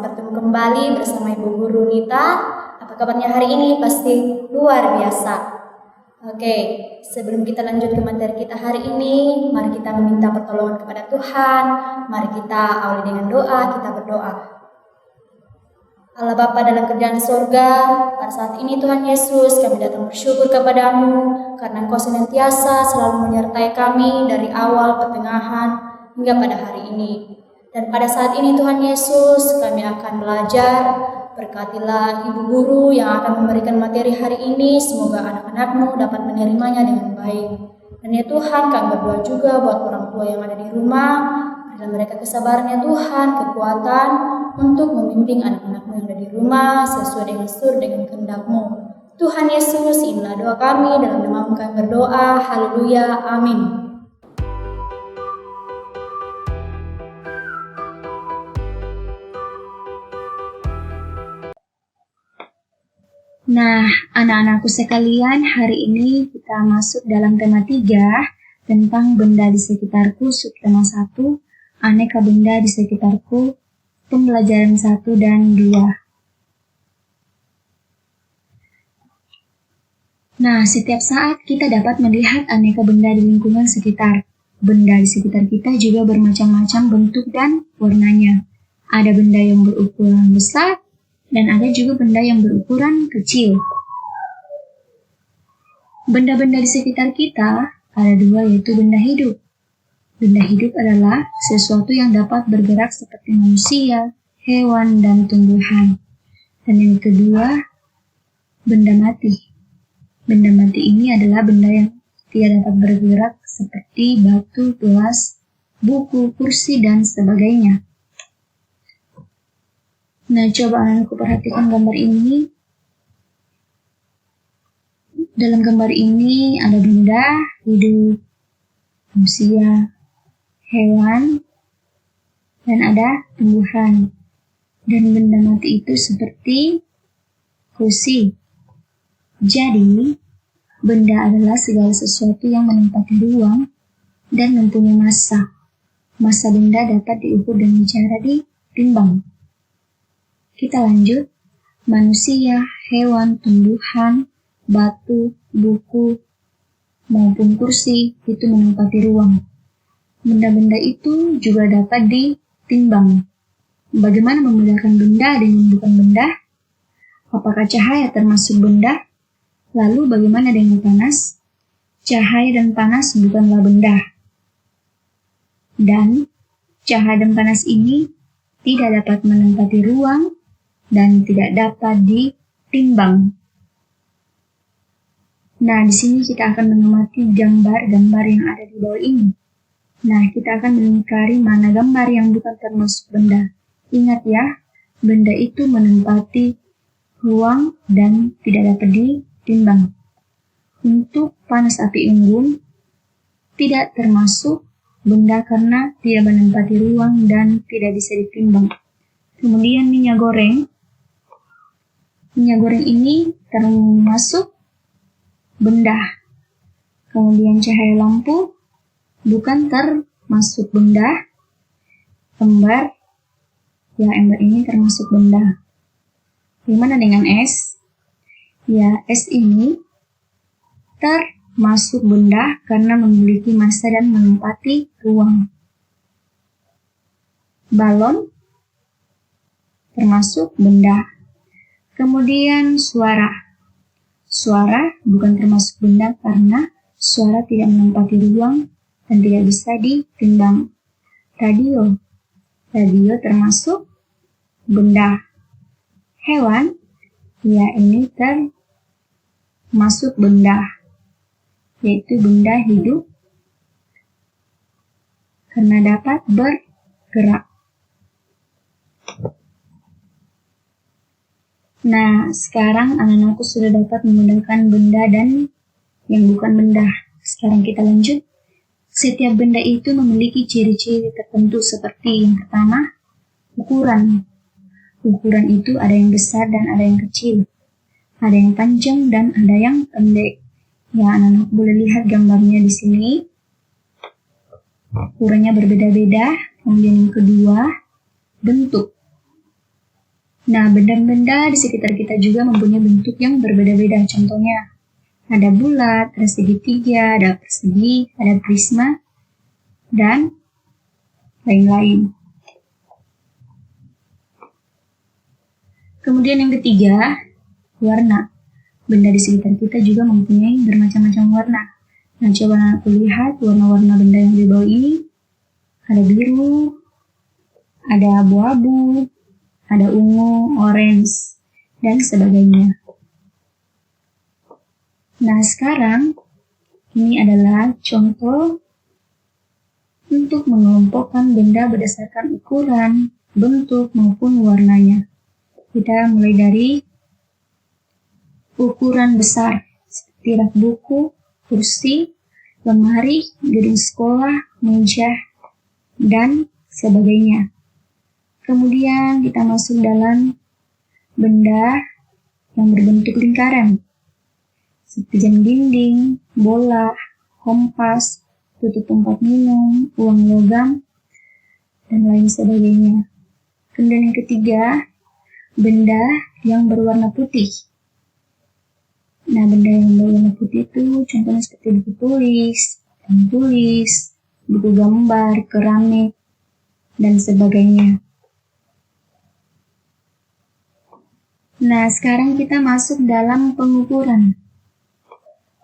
bertemu kembali bersama Ibu Guru Nita. Apa kabarnya hari ini? Pasti luar biasa. Oke, sebelum kita lanjut ke materi kita hari ini, mari kita meminta pertolongan kepada Tuhan. Mari kita awali dengan doa, kita berdoa. Allah Bapa dalam kerajaan surga, pada saat ini Tuhan Yesus, kami datang bersyukur kepadamu, karena Engkau senantiasa selalu menyertai kami dari awal, pertengahan, hingga pada hari ini. Dan pada saat ini Tuhan Yesus, kami akan belajar. Berkatilah Ibu Guru yang akan memberikan materi hari ini. Semoga anak-anak-Mu dapat menerimanya dengan baik. Dan ya Tuhan, kami berdoa juga buat orang tua yang ada di rumah. Berilah mereka kesabaran ya Tuhan, kekuatan untuk membimbing anak-anak-Mu yang ada di rumah sesuai dengan sur dengan kehendak-Mu. Tuhan Yesus, inilah doa kami, dalam nama-Mu kami berdoa. Haleluya, amin. Nah, anak-anakku sekalian, hari ini kita masuk dalam tema 3 tentang benda di sekitarku, subtema 1, aneka benda di sekitarku, pembelajaran 1 dan 2. Nah, setiap saat kita dapat melihat aneka benda di lingkungan sekitar. Benda di sekitar kita juga bermacam-macam bentuk dan warnanya. Ada benda yang berukuran besar, dan ada juga benda yang berukuran kecil. Benda-benda di sekitar kita ada 2, yaitu benda hidup. Benda hidup adalah sesuatu yang dapat bergerak seperti manusia, hewan, dan tumbuhan. Dan yang kedua, benda mati. Benda mati ini adalah benda yang tidak dapat bergerak seperti batu, gelas, buku, kursi, dan sebagainya. Nah, coba anakku perhatikan gambar ini. Dalam gambar ini ada benda hidup, manusia, hewan, dan ada tumbuhan. Dan benda mati itu seperti kursi. Jadi, benda adalah segala sesuatu yang menempati ruang dan mempunyai massa. Massa benda dapat diukur dengan cara ditimbang. Kita lanjut, manusia, hewan, tumbuhan, batu, buku, maupun kursi itu menempati ruang. Benda-benda itu juga dapat ditimbang. Bagaimana membedakan benda dengan bukan benda? Apakah cahaya termasuk benda? Lalu bagaimana dengan panas? Cahaya dan panas bukanlah benda. Dan cahaya dan panas ini tidak dapat menempati ruang dan tidak dapat ditimbang. Nah, di sini kita akan mengamati gambar-gambar yang ada di bawah ini. Nah, kita akan melingkari mana gambar yang bukan termasuk benda. Ingat ya, benda itu menempati ruang dan tidak dapat ditimbang. Untuk panas api unggun tidak termasuk benda karena tidak menempati ruang dan tidak bisa ditimbang. Kemudian minyak goreng. Minyak goreng ini termasuk benda. Kemudian cahaya lampu bukan termasuk benda. Ember, ya ember ini termasuk benda. Gimana dengan es? Ya, es ini termasuk benda karena memiliki massa dan menempati ruang. Balon termasuk benda. Kemudian suara. Suara bukan termasuk benda karena suara tidak menempati ruang dan tidak bisa ditimbang. Radio. Radio termasuk benda. Hewan, ya ini termasuk benda, yaitu benda hidup karena dapat bergerak. Nah, sekarang anak-anakku sudah dapat membedakan benda dan yang bukan benda. Sekarang kita lanjut. Setiap benda itu memiliki ciri-ciri tertentu seperti yang pertama, ukuran. Ukuran itu ada yang besar dan ada yang kecil. Ada yang panjang dan ada yang pendek. Ya, anak-anak boleh lihat gambarnya di sini. Ukurannya berbeda-beda. Kemudian yang kedua, bentuk. Nah, benda-benda di sekitar kita juga mempunyai bentuk yang berbeda-beda. Contohnya, ada bulat, ada segitiga, ada persegi, ada prisma, dan lain-lain. Kemudian yang ketiga, warna. Benda di sekitar kita juga mempunyai bermacam-macam warna. Nah, coba aku lihat warna-warna benda yang di bawah ini. Ada biru, ada abu-abu, ada ungu, orange, dan sebagainya. Nah, sekarang ini adalah contoh untuk mengelompokkan benda berdasarkan ukuran, bentuk, maupun warnanya. Kita mulai dari ukuran besar, seperti rak buku, kursi, lemari, gedung sekolah, meja, dan sebagainya. Kemudian kita masuk dalam benda yang berbentuk lingkaran, seperti jam dinding, bola, kompas, tutup tempat minum, uang logam, dan lain sebagainya. Kemudian yang ketiga, benda yang berwarna putih. Nah, benda yang berwarna putih itu contohnya seperti buku tulis, pen tulis, buku gambar, keramik, dan sebagainya. Nah, sekarang kita masuk dalam pengukuran.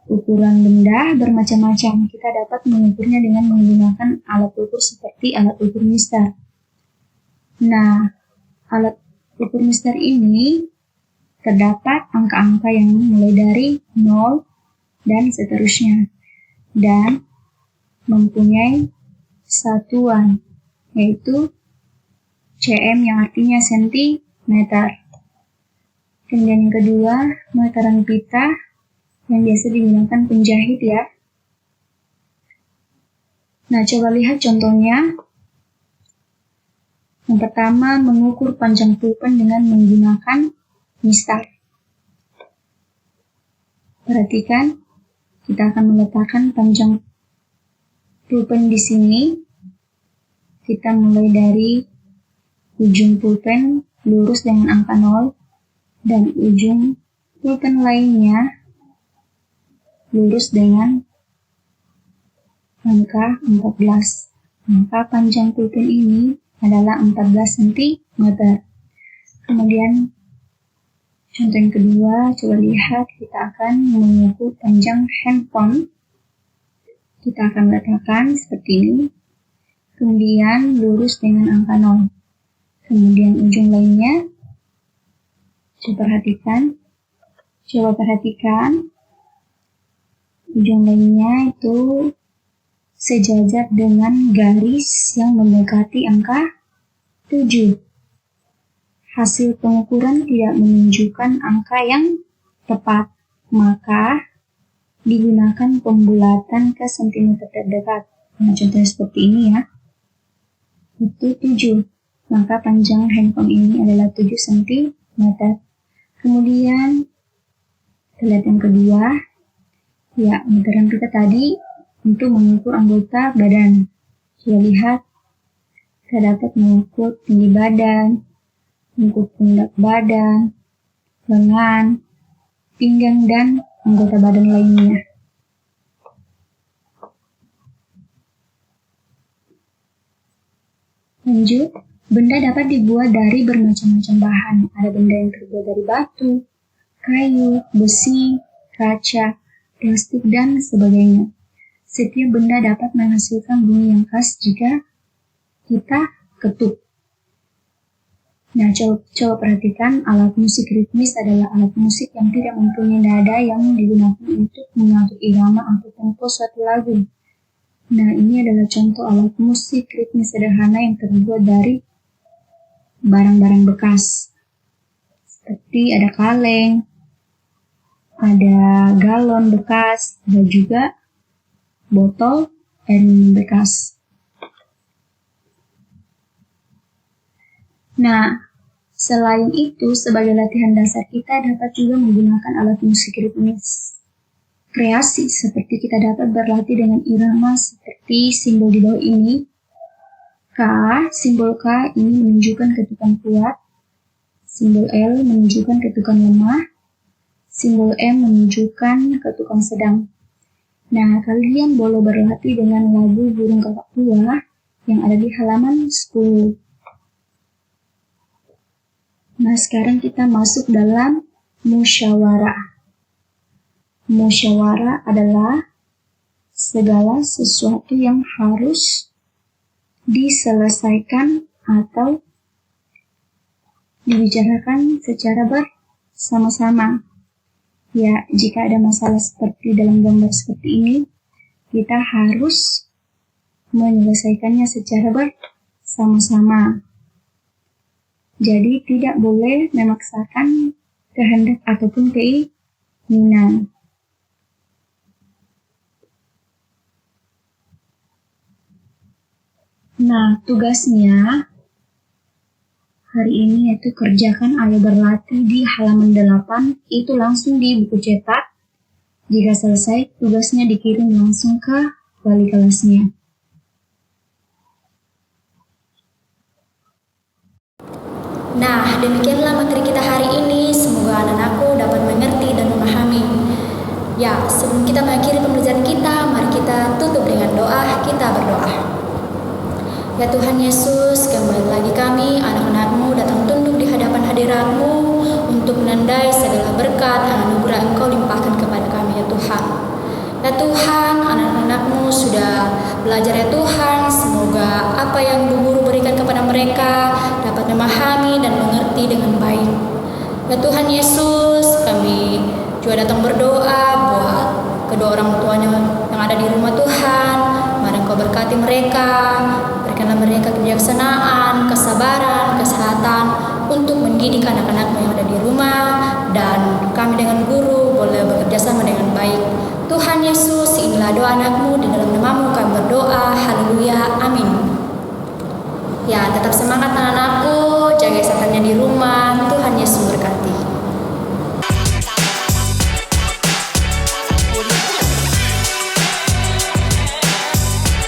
Ukuran benda bermacam-macam. Kita dapat mengukurnya dengan menggunakan alat ukur seperti alat ukur mister. Nah, alat ukur mister ini terdapat angka-angka yang mulai dari 0 dan seterusnya. Dan mempunyai satuan, yaitu cm yang artinya sentimeter. Kemudian yang kedua, meteran pita yang biasa digunakan penjahit ya. Nah, coba lihat contohnya. Yang pertama, mengukur panjang pulpen dengan menggunakan mistar. Perhatikan, kita akan meletakkan panjang pulpen di sini. Kita mulai dari ujung pulpen lurus dengan angka 0 dan ujung pulpen lainnya lurus dengan angka 14. Maka panjang pulpen ini adalah 14 cm. Kemudian contoh yang kedua, coba lihat, kita akan mengukur panjang handphone. Kita akan letakkan seperti ini. Kemudian lurus dengan angka 0. Kemudian ujung lainnya, coba perhatikan. Ujung lainnya itu sejajar dengan garis yang mendekati angka 7. Hasil pengukuran tidak menunjukkan angka yang tepat, maka digunakan pembulatan ke sentimeter terdekat. Nah, contohnya seperti ini ya. Itu 7. Maka panjang handphone ini adalah 7 cm. Kemudian kita lihat yang kedua. Ya, meteran kita tadi untuk mengukur anggota badan. Coba lihat, kita dapat mengukur tinggi badan, mengukur pundak badan, lengan, pinggang, dan anggota badan lainnya. Lanjut, benda dapat dibuat dari bermacam-macam bahan. Ada benda yang terbuat dari batu, kayu, besi, kaca, plastik, dan sebagainya. Setiap benda dapat menghasilkan bunyi yang khas jika kita ketuk. Nah, coba perhatikan, alat musik ritmis adalah alat musik yang tidak mempunyai nada yang digunakan untuk mengatur irama atau tempo suatu lagu. Nah, ini adalah contoh alat musik ritmis sederhana yang terbuat dari barang-barang bekas. Seperti ada kaleng, ada galon bekas, ada juga botol air minum bekas. Nah, selain itu, sebagai latihan dasar kita dapat juga menggunakan alat musik ritmis kreasi, seperti kita dapat berlatih dengan irama seperti simbol di bawah ini. K, simbol K ini menunjukkan ketukan kuat, Simbol L menunjukkan ketukan lemah. Simbol M menunjukkan ketukan sedang. Nah, kalian boleh berlatih dengan lagu Burung Kakak Tua yang ada di halaman 10. Nah, sekarang kita masuk dalam musyawarah. Musyawarah adalah segala sesuatu yang harus diselesaikan atau dibicarakan secara bersama-sama. Ya, jika ada masalah seperti dalam gambar seperti ini, kita harus menyelesaikannya secara bersama-sama. Jadi, tidak boleh memaksakan kehendak ataupun keinginan. Nah, tugasnya hari ini yaitu kerjakan ayo berlatih di halaman 8, itu langsung di buku cetak. Jika selesai, tugasnya dikirim langsung ke wali kelasnya. Nah, demikianlah materi kita hari ini. Semoga anak-anakku dapat mengerti dan memahami. Ya, sebelum kita mengakhiri pembelajaran kita, mari kita tutup dengan doa. Kita berdoa. Ya Tuhan Yesus, kembali lagi kami, anak-anak-Mu datang tunduk di hadapan hadirat-Mu untuk menandai segala berkat dan anugerah Engkau limpahkan kepada kami, ya Tuhan. Ya Tuhan, anak-anak-Mu sudah belajar, ya Tuhan. Semoga apa yang guru berikan kepada mereka dapat memahami dan mengerti dengan baik. Ya Tuhan Yesus, kami juga datang berdoa buat kedua orang tuanya yang ada di rumah Tuhan. Mari Engkau berkati mereka, berikanlah mereka kebijaksanaan, kesabaran, kesehatan untuk mendidik anak-anak-Mu yang ada di rumah, dan kami dengan guru boleh bekerja sama dengan baik. Tuhan Yesus, inilah doa anak-Mu, di dalam nama-Mu kami berdoa. Haleluya, amin. Ya, tetap semangat anak-anakku, jaga kesehatan